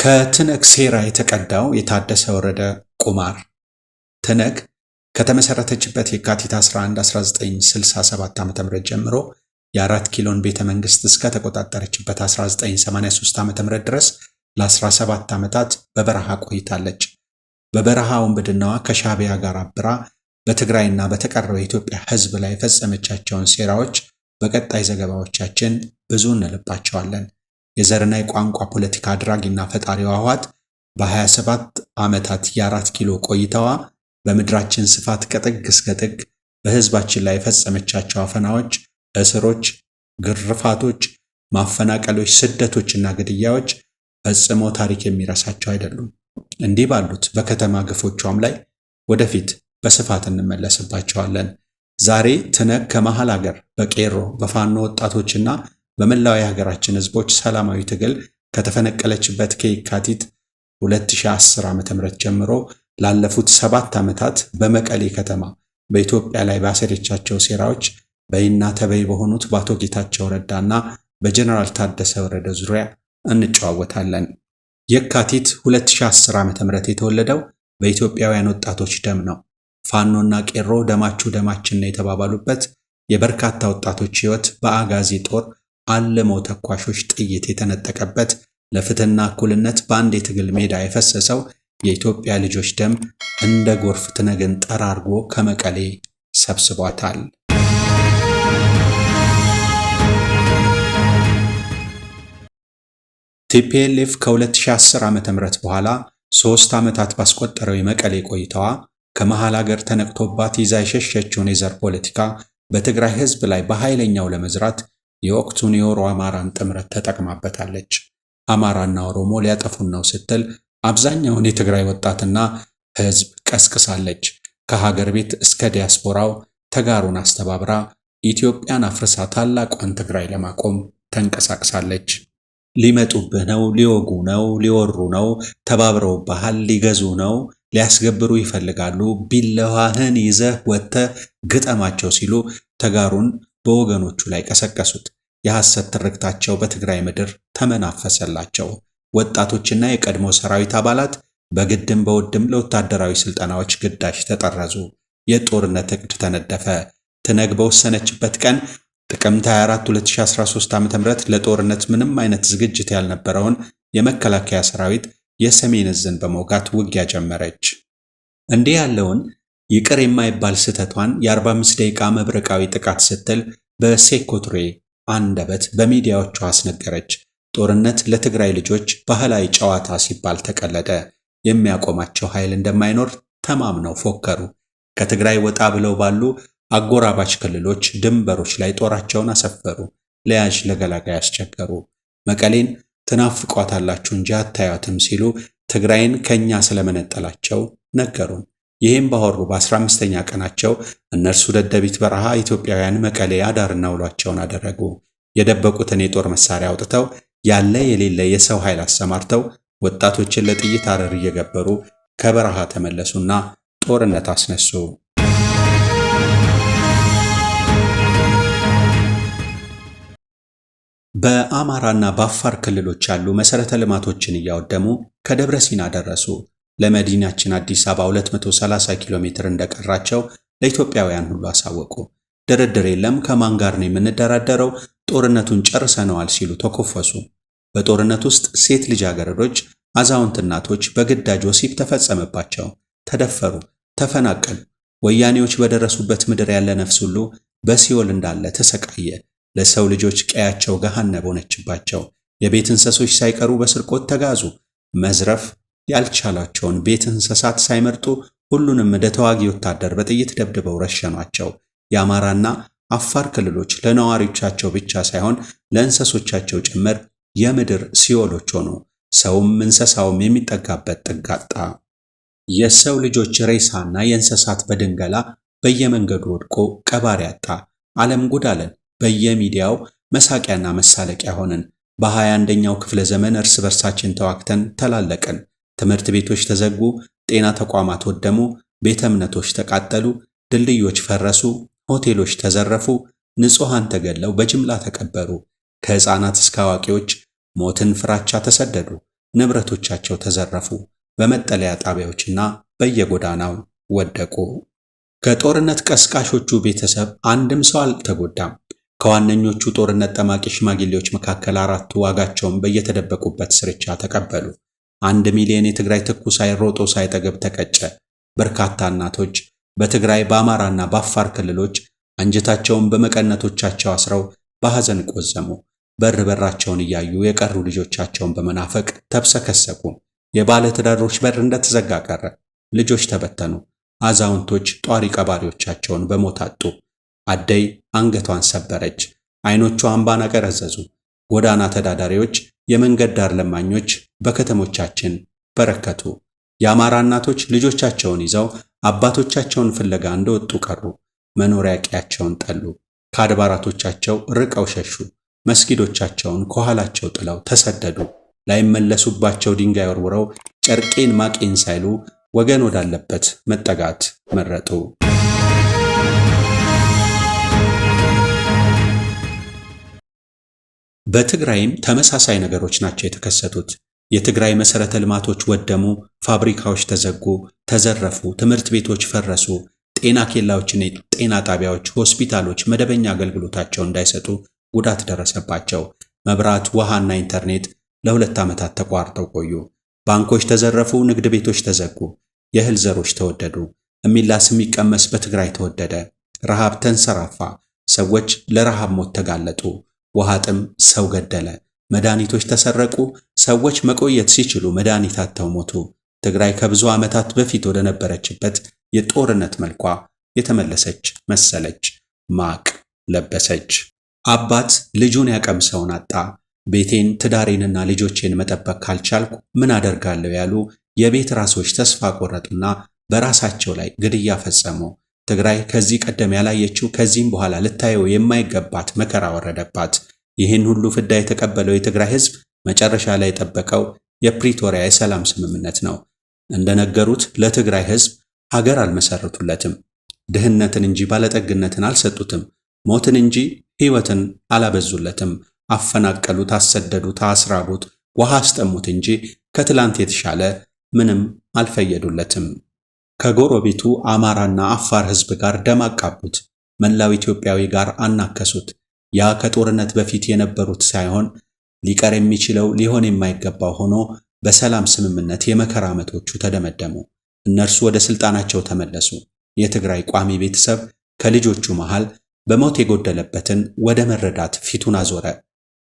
ከትነግ ሴራ የተቀዳው የታደሰ ወረደ ቁማር። ትነግ ከተመሰረተችበት የካቲት 11 1967 ዓ.ም ጀምሮ የአራት ኪሎን ቤተ መንግስት እስከ ተቆጣጠረችበት 1983 ዓ.ም ድረስ ለ17 ዓመታት በበረሃ ቆይታለች። በበረሃ ውንብድናዋ ከሻዕቢያ ጋር አብራ በትግራይና በተቀረው የኢትዮጵያ ሕዝብ ላይ የፈጸመቻቸውን ሴራዎች በቀጣይ ዘገባዎቻችን ብዙ እንልባቸዋለን። የዘርና የቋንቋ ፖለቲካ አድራጊና ፈጣሪዋ ህወሓት በ27 ዓመታት የአራት ኪሎ ቆይታዋ በምድራችን ስፋት ከጥግ እስከ ጥግ በህዝባችን ላይ የፈጸመቻቸው አፈናዎች፣ እስሮች፣ ግርፋቶች፣ ማፈናቀሎች፣ ስደቶችና ግድያዎች ፈጽሞ ታሪክ የሚረሳቸው አይደሉም። እንዲህ ባሉት በከተማ ግፎቿም ላይ ወደፊት በስፋት እንመለስባቸዋለን። ዛሬ ትነግ ከመሃል ሀገር በቄሮ በፋኖ ወጣቶችና በመላው የሀገራችን ህዝቦች ሰላማዊ ትግል ከተፈነቀለችበት ከየካቲት 2010 ዓ.ም ጀምሮ ላለፉት 7 ዓመታት በመቀሌ ከተማ በኢትዮጵያ ላይ ባሰረቻቸው ሴራዎች በይና ተበይ በሆኑት በአቶ ጌታቸው ረዳና በጀነራል ታደሰ ወረደ ዙሪያ እንጨዋወታለን። የካቲት 2010 ዓ.ም የተወለደው በኢትዮጵያውያን ወጣቶች ደም ነው። ፋኖና ቄሮ ደማችሁ ደማችን ነው የተባባሉበት፣ የበርካታ ወጣቶች ህይወት በአጋዚ ጦር አለመው ተኳሾች ጥይት የተነጠቀበት፣ ለፍትህና እኩልነት በአንድ የትግል ሜዳ የፈሰሰው የኢትዮጵያ ልጆች ደም እንደ ጎርፍ ትነግን ጠራርጎ ከመቀሌ ሰብስቧታል። ቲፒኤልኤፍ ከ2010 ዓ.ም በኋላ 3 ዓመታት ባስቆጠረው የመቀሌ ቆይታዋ ከመሃል ሀገር ተነቅቶባት ይዛ የሸሸችውን የዘር ፖለቲካ በትግራይ ህዝብ ላይ በኃይለኛው ለመዝራት የወቅቱን የኦሮ አማራን ጥምረት ተጠቅማበታለች። አማራና ኦሮሞ ሊያጠፉን ነው ስትል አብዛኛውን የትግራይ ወጣትና ህዝብ ቀስቅሳለች። ከሀገር ቤት እስከ ዲያስፖራው ተጋሩን አስተባብራ ኢትዮጵያን አፍርሳ ታላቋን ትግራይ ለማቆም ተንቀሳቅሳለች። ሊመጡብህ ነው፣ ሊወጉ ነው፣ ሊወሩ ነው፣ ተባብረውብሃል፣ ሊገዙ ነው፣ ሊያስገብሩ ይፈልጋሉ፣ ቢላዋህን ይዘህ ወጥተህ ግጠማቸው ሲሉ ተጋሩን በወገኖቹ ላይ ቀሰቀሱት። የሐሰት ትርክታቸው በትግራይ ምድር ተመናፈሰላቸው። ወጣቶችና የቀድሞ ሰራዊት አባላት በግድም በውድም ለወታደራዊ ስልጠናዎች ግዳጅ ተጠረዙ። የጦርነት እቅድ ተነደፈ። ትነግ በወሰነችበት ቀን ጥቅምት 24 2013 ዓ.ም ለጦርነት ምንም አይነት ዝግጅት ያልነበረውን የመከላከያ ሰራዊት የሰሜን ዕዝን በመውጋት ውጊያ ጀመረች። እንዲህ ያለውን ይቅር የማይባል ስህተቷን የ45 ደቂቃ መብረቃዊ ጥቃት ስትል በሴኮቱሬ አንደበት በሚዲያዎቿ አስነገረች። ጦርነት ለትግራይ ልጆች ባህላዊ ጨዋታ ሲባል ተቀለደ። የሚያቆማቸው ኃይል እንደማይኖር ተማምነው ፎከሩ። ከትግራይ ወጣ ብለው ባሉ አጎራባች ክልሎች ድንበሮች ላይ ጦራቸውን አሰፈሩ። ለያዥ ለገላጋይ አስቸገሩ። መቀሌን ትናፍቋታላችሁ እንጂ አታዩትም ሲሉ ትግራይን ከኛ ስለመነጠላቸው ነገሩን። ይህም ባወሩ በ15ኛ ቀናቸው እነርሱ ደደቢት በረሃ፣ ኢትዮጵያውያን መቀሌ አዳርና ውሏቸውን አደረጉ። የደበቁትን የጦር መሳሪያ አውጥተው ያለ የሌለ የሰው ኃይል አሰማርተው ወጣቶችን ለጥይት አረር እየገበሩ ከበረሃ ተመለሱና ጦርነት አስነሱ። በአማራና በአፋር ክልሎች ያሉ መሰረተ ልማቶችን እያወደሙ ከደብረ ሲና ደረሱ። ለመዲናችን አዲስ አበባ 230 ኪሎ ሜትር እንደቀራቸው ለኢትዮጵያውያን ሁሉ አሳወቁ። ድርድር የለም፣ ከማን ጋር ነው የምንደራደረው? ጦርነቱን ጨርሰነዋል ሲሉ ተኮፈሱ። በጦርነት ውስጥ ሴት ልጃገረዶች፣ አዛውንት እናቶች በግዳጅ ወሲብ ተፈጸመባቸው፣ ተደፈሩ፣ ተፈናቀሉ። ወያኔዎች በደረሱበት ምድር ያለ ነፍስ ሁሉ በሲኦል እንዳለ ተሰቃየ። ለሰው ልጆች ቀያቸው ገሃነም ሆነችባቸው። የቤት እንስሶች ሳይቀሩ በስርቆት ተጋዙ። መዝረፍ ያልቻላቸውን ቤት እንስሳት ሳይመርጡ ሁሉንም እንደ ተዋጊ ወታደር በጥይት ደብድበው ረሸኗቸው። የአማራና አፋር ክልሎች ለነዋሪዎቻቸው ብቻ ሳይሆን ለእንስሶቻቸው ጭምር የምድር ሲኦሎች ሆኑ። ሰውም እንስሳውም የሚጠጋበት ጥግ አጣ። የሰው ልጆች ሬሳና የእንስሳት በድንገላ በየመንገዱ ወድቆ ቀባሪ አጣ። ዓለም ጉድ አለን። በየሚዲያው መሳቂያና መሳለቂያ ሆንን። በ21ኛው ክፍለ ዘመን እርስ በርሳችን ተዋግተን ተላለቅን። ትምህርት ቤቶች ተዘጉ፣ ጤና ተቋማት ወደሙ፣ ቤተ እምነቶች ተቃጠሉ፣ ድልድዮች ፈረሱ፣ ሆቴሎች ተዘረፉ፣ ንጹሃን ተገለው በጅምላ ተቀበሩ። ከሕፃናት እስከ አዋቂዎች ሞትን ፍራቻ ተሰደዱ። ንብረቶቻቸው ተዘረፉ፣ በመጠለያ ጣቢያዎችና በየጎዳናው ወደቁ። ከጦርነት ቀስቃሾቹ ቤተሰብ አንድም ሰው አልተጎዳም። ከዋነኞቹ ጦርነት ጠማቂ ሽማግሌዎች መካከል አራቱ ዋጋቸውን በየተደበቁበት ስርቻ ተቀበሉ። 1 ሚሊዮን የትግራይ ትኩሳይ ሮጦ ሳይጠገብ ተቀጨ። በርካታ እናቶች በትግራይ በአማራና በአፋር ክልሎች አንጀታቸውን በመቀነቶቻቸው አስረው በሐዘን ቆዘሙ። በር በራቸውን እያዩ የቀሩ ልጆቻቸውን በመናፈቅ ተብሰከሰቁ። የባለ ትዳሮች በር እንደተዘጋ ቀረ። ልጆች ተበተኑ። አዛውንቶች ጧሪ ቀባሪዎቻቸውን በሞት አጡ። አደይ አንገቷን ሰበረች። አይኖቿ እንባን አቀረዘዙ። ጎዳና ተዳዳሪዎች፣ የመንገድ ዳር ለማኞች በከተሞቻችን በረከቱ። የአማራ እናቶች ልጆቻቸውን ይዘው አባቶቻቸውን ፍለጋ እንደወጡ ቀሩ። መኖሪያ ቀያቸውን ጠሉ። ከአድባራቶቻቸው ርቀው ሸሹ። መስጊዶቻቸውን ከኋላቸው ጥለው ተሰደዱ። ላይመለሱባቸው ድንጋይ ወርውረው ጨርቄን ማቄን ሳይሉ ወገን ወዳለበት መጠጋት መረጡ። በትግራይም ተመሳሳይ ነገሮች ናቸው የተከሰቱት። የትግራይ መሰረተ ልማቶች ወደሙ፣ ፋብሪካዎች ተዘጉ፣ ተዘረፉ፣ ትምህርት ቤቶች ፈረሱ፣ ጤና ኬላዎችና ጤና ጣቢያዎች፣ ሆስፒታሎች መደበኛ አገልግሎታቸውን እንዳይሰጡ ጉዳት ደረሰባቸው። መብራት፣ ውሃና ኢንተርኔት ለ2 ዓመታት ተቋርጠው ቆዩ። ባንኮች ተዘረፉ፣ ንግድ ቤቶች ተዘጉ፣ የእህል ዘሮች ተወደዱ፣ የሚላስ የሚቀመስ በትግራይ ተወደደ። ረሃብ ተንሰራፋ፣ ሰዎች ለረሃብ ሞት ተጋለጡ። ውሃ ጥም ሰው ገደለ። መድኃኒቶች ተሰረቁ፣ ሰዎች መቆየት ሲችሉ መድኃኒት አጥተው ሞቱ። ትግራይ ከብዙ ዓመታት በፊት ወደ ነበረችበት የጦርነት መልኳ የተመለሰች መሰለች። ማቅ ለበሰች። አባት ልጁን ያቀምሰውን አጣ። ቤቴን ትዳሬንና ልጆቼን መጠበቅ ካልቻልኩ ምን አደርጋለሁ ያሉ የቤት ራሶች ተስፋ ቆረጡና በራሳቸው ላይ ግድያ ፈጸሙ። ትግራይ ከዚህ ቀደም ያላየችው ከዚህም በኋላ ልታየው የማይገባት መከራ ወረደባት። ይህን ሁሉ ፍዳ የተቀበለው የትግራይ ሕዝብ መጨረሻ ላይ የጠበቀው የፕሪቶሪያ የሰላም ስምምነት ነው። እንደነገሩት ለትግራይ ሕዝብ ሀገር አልመሰረቱለትም። ድህነትን እንጂ ባለጠግነትን አልሰጡትም። ሞትን እንጂ ሕይወትን አላበዙለትም። አፈናቀሉት፣ አሰደዱት፣ አስራቡት፣ ውሃ አስጠሙት እንጂ ከትላንት የተሻለ ምንም አልፈየዱለትም። ከጎረቤቱ አማራና አፋር ሕዝብ ጋር ደም አቃቡት። መላው ኢትዮጵያዊ ጋር አናከሱት። ያ ከጦርነት በፊት የነበሩት ሳይሆን ሊቀር የሚችለው ሊሆን የማይገባው ሆኖ በሰላም ስምምነት የመከራ ዓመቶቹ ተደመደሙ። እነርሱ ወደ ስልጣናቸው ተመለሱ። የትግራይ ቋሚ ቤተሰብ ከልጆቹ መሃል በሞት የጎደለበትን ወደ መረዳት ፊቱን አዞረ።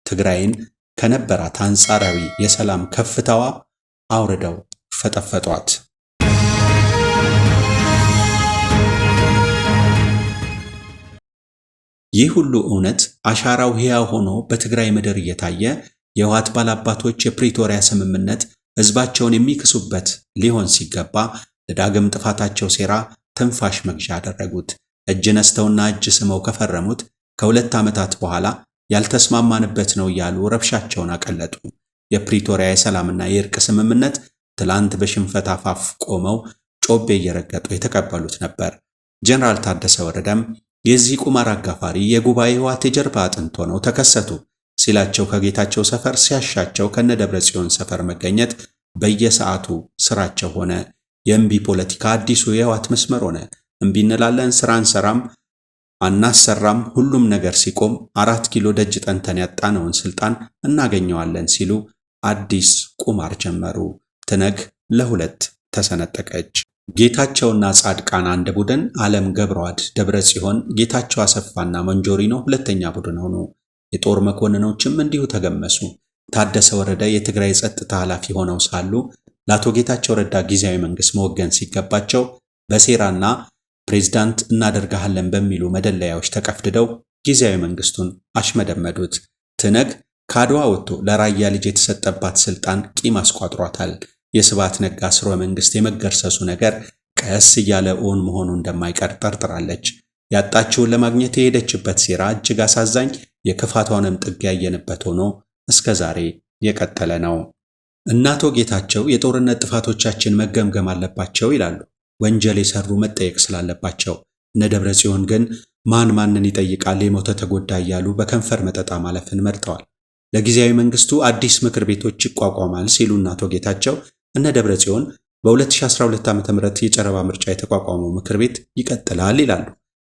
ትግራይን ከነበራት አንጻራዊ የሰላም ከፍታዋ አውርደው ፈጠፈጧት። ይህ ሁሉ እውነት አሻራው ሕያው ሆኖ በትግራይ ምድር እየታየ የህወሓት ባላባቶች የፕሪቶሪያ ስምምነት ህዝባቸውን የሚክሱበት ሊሆን ሲገባ ለዳግም ጥፋታቸው ሴራ ትንፋሽ መግዣ አደረጉት። እጅ ነስተውና እጅ ስመው ከፈረሙት ከ2 ዓመታት በኋላ ያልተስማማንበት ነው እያሉ ረብሻቸውን አቀለጡ። የፕሪቶሪያ የሰላምና የእርቅ ስምምነት ትላንት በሽንፈት አፋፍ ቆመው ጮቤ እየረገጡ የተቀበሉት ነበር። ጀነራል ታደሰ ወረደም የዚህ ቁማር አጋፋሪ የጉባኤ ህወሓት የጀርባ አጥንት ሆነው ተከሰቱ። ሲላቸው ከጌታቸው ሰፈር፣ ሲያሻቸው ከነደብረ ጽዮን ሰፈር መገኘት በየሰዓቱ ስራቸው ሆነ። የእምቢ ፖለቲካ አዲሱ የህወሓት መስመር ሆነ። እምቢ እንላለን፣ ስራ አንሰራም፣ አናሰራም፣ ሁሉም ነገር ሲቆም 4 ኪሎ ደጅ ጠንተን ያጣነውን ስልጣን እናገኘዋለን ሲሉ አዲስ ቁማር ጀመሩ። ትነግ ለ2 ተሰነጠቀች። ጌታቸውና ጻድቃን አንድ ቡድን፣ ዓለም ገብረዋድ ደብረ ጽዮን፣ ጌታቸው አሰፋና መንጆሪኖ ሁለተኛ ቡድን ሆኑ። የጦር መኮንኖችም እንዲሁ ተገመሱ። ታደሰ ወረደ የትግራይ ጸጥታ ኃላፊ ሆነው ሳሉ ለአቶ ጌታቸው ረዳ ጊዜያዊ መንግስት መወገን ሲገባቸው በሴራና ፕሬዝዳንት እናደርጋለን በሚሉ መደለያዎች ተቀፍድደው ጊዜያዊ መንግስቱን አሽመደመዱት። ትነግ ከአድዋ ወጥቶ ለራያ ልጅ የተሰጠባት ስልጣን ቂም አስቋጥሯታል። የስብሐት ነጋ ስርወ መንግስት የመገርሰሱ ነገር ቀስ እያለ እውን መሆኑ እንደማይቀር ጠርጥራለች። ያጣችውን ለማግኘት የሄደችበት ሴራ እጅግ አሳዛኝ፣ የክፋቷንም ጥግ ያየንበት ሆኖ እስከ ዛሬ የቀጠለ ነው። እናቶ ጌታቸው የጦርነት ጥፋቶቻችን መገምገም አለባቸው ይላሉ፣ ወንጀል የሰሩ መጠየቅ ስላለባቸው። እነ ደብረ ጽዮን ግን ማን ማንን ይጠይቃል የሞተ ተጎዳ እያሉ በከንፈር መጠጣ ማለፍን መርጠዋል። ለጊዜያዊ መንግስቱ አዲስ ምክር ቤቶች ይቋቋማል ሲሉና አቶ ጌታቸው እነ ደብረጽዮን በ2012 ዓ.ም የጨረባ ምርጫ የተቋቋመው ምክር ቤት ይቀጥላል ይላሉ።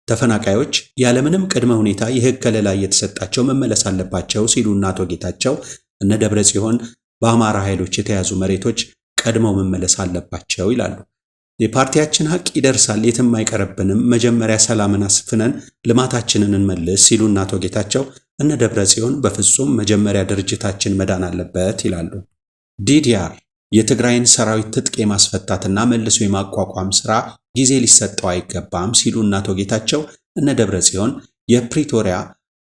ተፈናቃዮች ያለምንም ቅድመ ሁኔታ የህግ ከለላ እየተሰጣቸው መመለስ አለባቸው ሲሉና አቶ ጌታቸው እነ ደብረጽዮን በአማራ ኃይሎች የተያዙ መሬቶች ቀድመው መመለስ አለባቸው ይላሉ። የፓርቲያችን ሀቅ ይደርሳል፣ የትም አይቀርብንም፣ መጀመሪያ ሰላምን አስፍነን ልማታችንን እንመልስ ሲሉና አቶ ጌታቸው እነ ደብረጽዮን በፍጹም መጀመሪያ ድርጅታችን መዳን አለበት ይላሉ። ዲዲአር የትግራይን ሰራዊት ትጥቅ የማስፈታትና መልሶ የማቋቋም ስራ ጊዜ ሊሰጠው አይገባም ሲሉና አቶ ጌታቸው እነ ደብረጽዮን የፕሪቶሪያ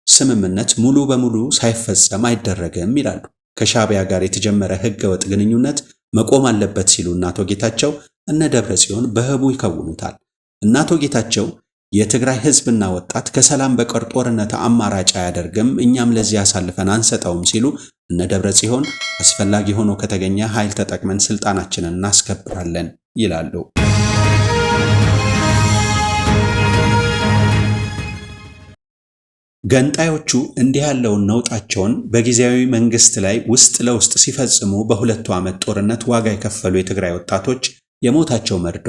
ስምምነት ሙሉ በሙሉ ሳይፈጸም አይደረግም ይላሉ። ከሻዕቢያ ጋር የተጀመረ ህገወጥ ግንኙነት መቆም አለበት ሲሉና አቶ ጌታቸው እነ ደብረጽዮን በህቡ ይከውኑታል። እና አቶ ጌታቸው የትግራይ ህዝብና ወጣት ከሰላም በቀር ጦርነት አማራጭ አያደርግም፣ እኛም ለዚህ አሳልፈን አንሰጠውም ሲሉ እነ ደብረጽዮን አስፈላጊ ሆኖ ከተገኘ ኃይል ተጠቅመን ስልጣናችንን እናስከብራለን ይላሉ። ገንጣዮቹ እንዲህ ያለውን ነውጣቸውን በጊዜያዊ መንግስት ላይ ውስጥ ለውስጥ ሲፈጽሙ በሁለቱ ዓመት ጦርነት ዋጋ የከፈሉ የትግራይ ወጣቶች የሞታቸው መርዶ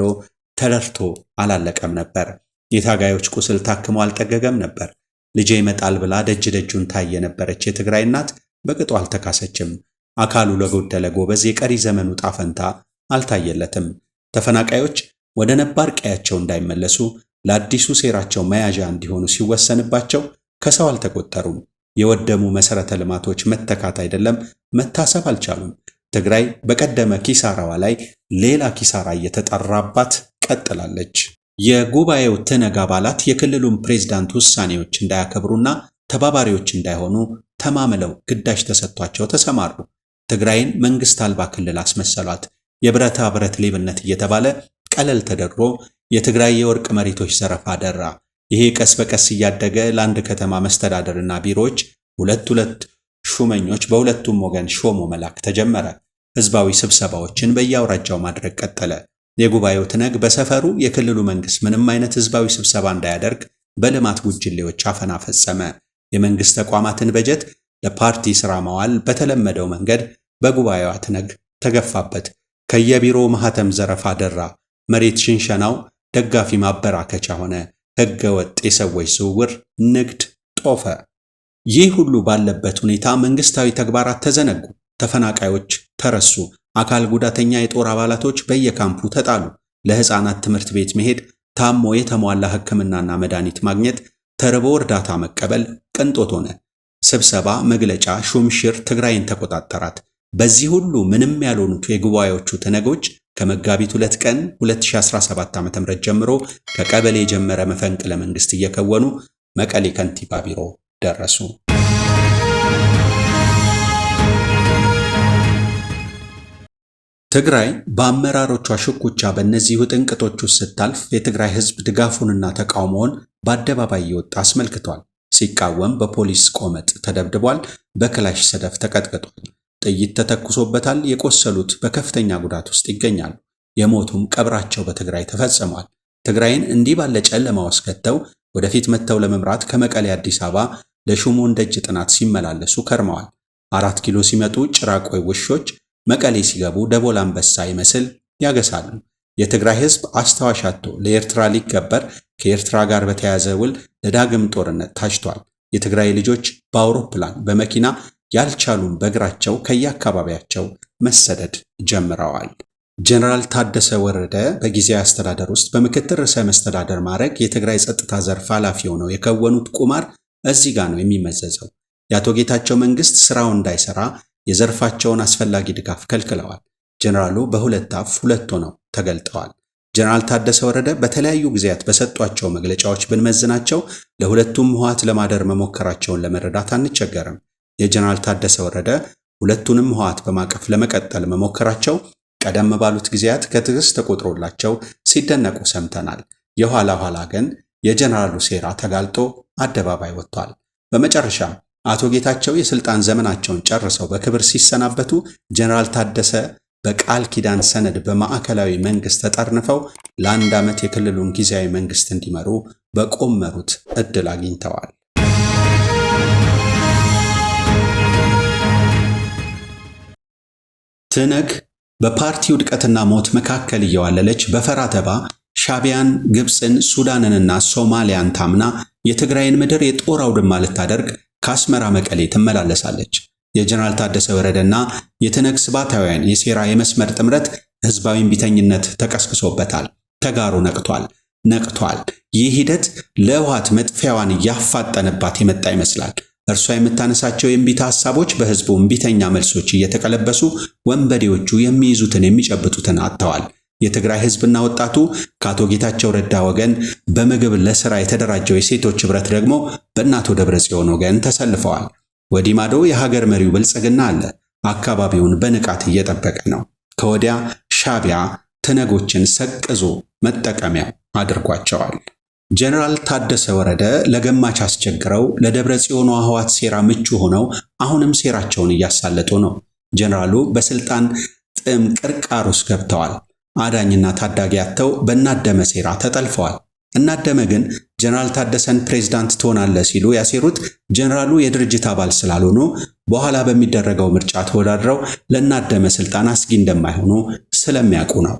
ተረድቶ አላለቀም ነበር። የታጋዮች ቁስል ታክሞ አልጠገገም ነበር። ልጄ ይመጣል ብላ ደጅ ደጁን ታየ ነበረች የትግራይ እናት በቅጡ አልተካሰችም። አካሉ ለጎደለ ጎበዝ የቀሪ ዘመኑ ጣፈንታ አልታየለትም። ተፈናቃዮች ወደ ነባር ቀያቸው እንዳይመለሱ ለአዲሱ ሴራቸው መያዣ እንዲሆኑ ሲወሰንባቸው ከሰው አልተቆጠሩም። የወደሙ መሰረተ ልማቶች መተካት አይደለም መታሰብ አልቻሉም። ትግራይ በቀደመ ኪሳራዋ ላይ ሌላ ኪሳራ እየተጠራባት ቀጥላለች። የጉባኤው ትነግ አባላት የክልሉን ፕሬዝዳንት ውሳኔዎች እንዳያከብሩና ተባባሪዎች እንዳይሆኑ ተማምለው ግዳጅ ተሰጥቷቸው ተሰማሩ። ትግራይን መንግስት አልባ ክልል አስመሰሏት። የብረታ ብረት ሌብነት እየተባለ ቀለል ተደርጎ የትግራይ የወርቅ መሬቶች ዘረፋ ደራ። ይሄ ቀስ በቀስ እያደገ ለአንድ ከተማ መስተዳደርና ቢሮዎች ሁለት ሹመኞች በሁለቱም ወገን ሾሞ መላክ ተጀመረ። ህዝባዊ ስብሰባዎችን በየአውራጃው ማድረግ ቀጠለ። የጉባኤው ትነግ በሰፈሩ የክልሉ መንግስት ምንም አይነት ህዝባዊ ስብሰባ እንዳያደርግ በልማት ጉጅሌዎች አፈና ፈጸመ። የመንግስት ተቋማትን በጀት ለፓርቲ ስራ ማዋል በተለመደው መንገድ በጉባኤው ትነግ ተገፋበት። ከየቢሮ ማህተም ዘረፋ ደራ። መሬት ሽንሸናው ደጋፊ ማበራከቻ ሆነ። ህገ ወጥ የሰዎች ዝውውር ንግድ ጦፈ። ይህ ሁሉ ባለበት ሁኔታ መንግስታዊ ተግባራት ተዘነጉ። ተፈናቃዮች ተረሱ። አካል ጉዳተኛ የጦር አባላቶች በየካምፑ ተጣሉ። ለህፃናት ትምህርት ቤት መሄድ፣ ታሞ የተሟላ ህክምናና መድኃኒት ማግኘት፣ ተርቦ እርዳታ መቀበል ቅንጦት ሆነ። ስብሰባ፣ መግለጫ፣ ሹምሽር ትግራይን ተቆጣጠራት። በዚህ ሁሉ ምንም ያልሆኑት የጉባኤዎቹ ትነጎች ከመጋቢት 2 ቀን 2017 ዓ.ም ጀምሮ ከቀበሌ የጀመረ መፈንቅለ መንግስት እየከወኑ መቀሌ ከንቲባ ቢሮ ደረሱ። ትግራይ በአመራሮቿ ሽኩቻ በእነዚህ ውጥንቅጦች ውስጥ ስታልፍ የትግራይ ህዝብ ድጋፉንና ተቃውሞውን በአደባባይ እየወጣ አስመልክቷል። ሲቃወም በፖሊስ ቆመጥ ተደብድቧል። በክላሽ ሰደፍ ተቀጥቅጧል። ጥይት ተተኩሶበታል። የቆሰሉት በከፍተኛ ጉዳት ውስጥ ይገኛሉ። የሞቱም ቀብራቸው በትግራይ ተፈጽሟል። ትግራይን እንዲህ ባለ ጨለማ ውስጥ ከተው ወደፊት መተው ለመምራት ከመቀሌ አዲስ አበባ ለሹሙን ደጅ ጥናት ሲመላለሱ ከርመዋል። 4 ኪሎ ሲመጡ ጭራቆይ ውሾች፣ መቀሌ ሲገቡ ደቦል አንበሳ ይመስል ያገሳሉ። የትግራይ ህዝብ አስተዋሽ አጥቶ ለኤርትራ ሊገበር ከኤርትራ ጋር በተያያዘ ውል ለዳግም ጦርነት ታጭቷል። የትግራይ ልጆች በአውሮፕላን በመኪና ያልቻሉም በእግራቸው ከየአካባቢያቸው መሰደድ ጀምረዋል። ጀነራል ታደሰ ወረደ በጊዜያዊ አስተዳደር ውስጥ በምክትል ርዕሰ መስተዳደር ማዕረግ የትግራይ ጸጥታ ዘርፍ ኃላፊ ሆነው የከወኑት ቁማር እዚህ ጋር ነው የሚመዘዘው። የአቶ ጌታቸው መንግስት ስራው እንዳይሰራ የዘርፋቸውን አስፈላጊ ድጋፍ ከልክለዋል። ጀነራሉ በሁለት አፍ ሁለት ሆነው ተገልጠዋል። ጀነራል ታደሰ ወረደ በተለያዩ ጊዜያት በሰጧቸው መግለጫዎች ብንመዝናቸው ለሁለቱም ህወሓት ለማደር መሞከራቸውን ለመረዳት አንቸገርም። የጀነራል ታደሰ ወረደ ሁለቱንም ህወሓት በማቀፍ ለመቀጠል መሞከራቸው ቀደም ባሉት ጊዜያት ከትዕግስት ተቆጥሮላቸው ሲደነቁ ሰምተናል። የኋላ ግን የጀነራሉ ሴራ ተጋልጦ አደባባይ ወጥቷል። በመጨረሻም አቶ ጌታቸው የስልጣን ዘመናቸውን ጨርሰው በክብር ሲሰናበቱ ጀነራል ታደሰ በቃል ኪዳን ሰነድ በማዕከላዊ መንግስት ተጠርንፈው ለ1 ዓመት የክልሉን ጊዜያዊ መንግስት እንዲመሩ በቆመሩት እድል አግኝተዋል። ትነግ በፓርቲ ውድቀትና ሞት መካከል እየዋለለች በፈራተባ ሻዕቢያን፣ ግብፅን፣ ሱዳንንና ሶማሊያን ታምና የትግራይን ምድር የጦር አውድማ ልታደርግ ከአስመራ መቀሌ ትመላለሳለች። የጀነራል ታደሰ ወረደና የትነግ ስባታውያን የሴራ የመስመር ጥምረት ህዝባዊ እምቢተኝነት ተቀስቅሶበታል። ተጋሩ ነቅቷል። ይህ ሂደት ለህወሓት መጥፊያዋን እያፋጠነባት የመጣ ይመስላል። እርሷ የምታነሳቸው የእምቢታ ሐሳቦች በህዝቡ እምቢተኛ መልሶች እየተቀለበሱ ወንበዴዎቹ የሚይዙትን የሚጨብጡትን አጥተዋል። የትግራይ ህዝብና ወጣቱ ከአቶ ጌታቸው ረዳ ወገን፣ በምግብ ለሥራ የተደራጀው የሴቶች ህብረት ደግሞ በእናቶ ደብረጽዮን ወገን ተሰልፈዋል። ወዲህ ማዶ የሀገር መሪው ብልጽግና አለ። አካባቢውን በንቃት እየጠበቀ ነው። ከወዲያ ሻዕቢያ ትነጎችን ሰቅዞ መጠቀሚያ አድርጓቸዋል። ጀነራል ታደሰ ወረደ ለገማች አስቸግረው ለደብረ ጽዮኑ ህወሓት ሴራ ምቹ ሆነው አሁንም ሴራቸውን እያሳለጡ ነው። ጀነራሉ በስልጣን ጥም ቅርቃር ውስጥ ገብተዋል። አዳኝና ታዳጊ አጥተው በእናደመ ሴራ ተጠልፈዋል። እናደመ ግን ጀነራል ታደሰን ፕሬዝዳንት ትሆናለህ ሲሉ ያሴሩት ጀነራሉ የድርጅት አባል ስላልሆኑ በኋላ በሚደረገው ምርጫ ተወዳድረው ለናደመ ስልጣን አስጊ እንደማይሆኑ ስለሚያውቁ ነው።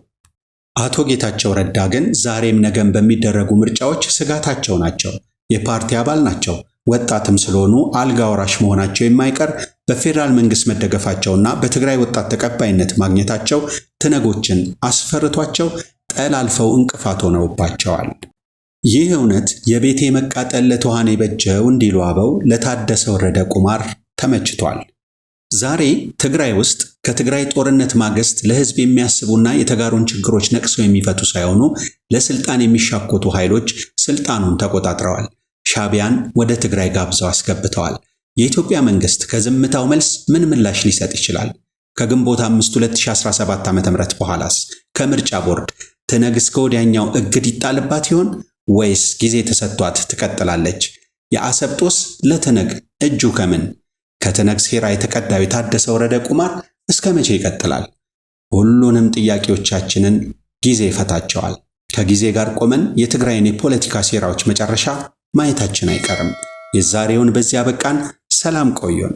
አቶ ጌታቸው ረዳ ግን ዛሬም ነገም በሚደረጉ ምርጫዎች ስጋታቸው ናቸው። የፓርቲ አባል ናቸው። ወጣትም ስለሆኑ አልጋ ወራሽ መሆናቸው የማይቀር በፌዴራል መንግስት መደገፋቸውና በትግራይ ወጣት ተቀባይነት ማግኘታቸው ትነጎችን አስፈርቷቸው ጠላልፈው እንቅፋት ሆነውባቸዋል። ይህ እውነት የቤቴ መቃጠል ለትኋኔ በጀው እንዲሉ አበው ለታደሰ ወረደ ቁማር ተመችቷል። ዛሬ ትግራይ ውስጥ ከትግራይ ጦርነት ማግስት ለህዝብ የሚያስቡና የተጋሩን ችግሮች ነቅሰው የሚፈቱ ሳይሆኑ ለስልጣን የሚሻኮቱ ኃይሎች ስልጣኑን ተቆጣጥረዋል። ሻዕቢያን ወደ ትግራይ ጋብዘው አስገብተዋል። የኢትዮጵያ መንግስት ከዝምታው መልስ ምን ምላሽ ሊሰጥ ይችላል? ከግንቦት 5 2017 ዓ.ም በኋላስ ከምርጫ ቦርድ ትነግ እስከ ወዲያኛው እግድ ይጣልባት ይሆን ወይስ ጊዜ ተሰጥቷት ትቀጥላለች? የአሰብ ጦስ ለትነግ እጁ ከምን? ከትነግ ሴራ የተቀዳው የታደሰ ወረደ ቁማር እስከ መቼ ይቀጥላል? ሁሉንም ጥያቄዎቻችንን ጊዜ ይፈታቸዋል። ከጊዜ ጋር ቆመን የትግራይን የፖለቲካ ሴራዎች መጨረሻ ማየታችን አይቀርም። የዛሬውን በዚያ በቃን። ሰላም ቆዩን።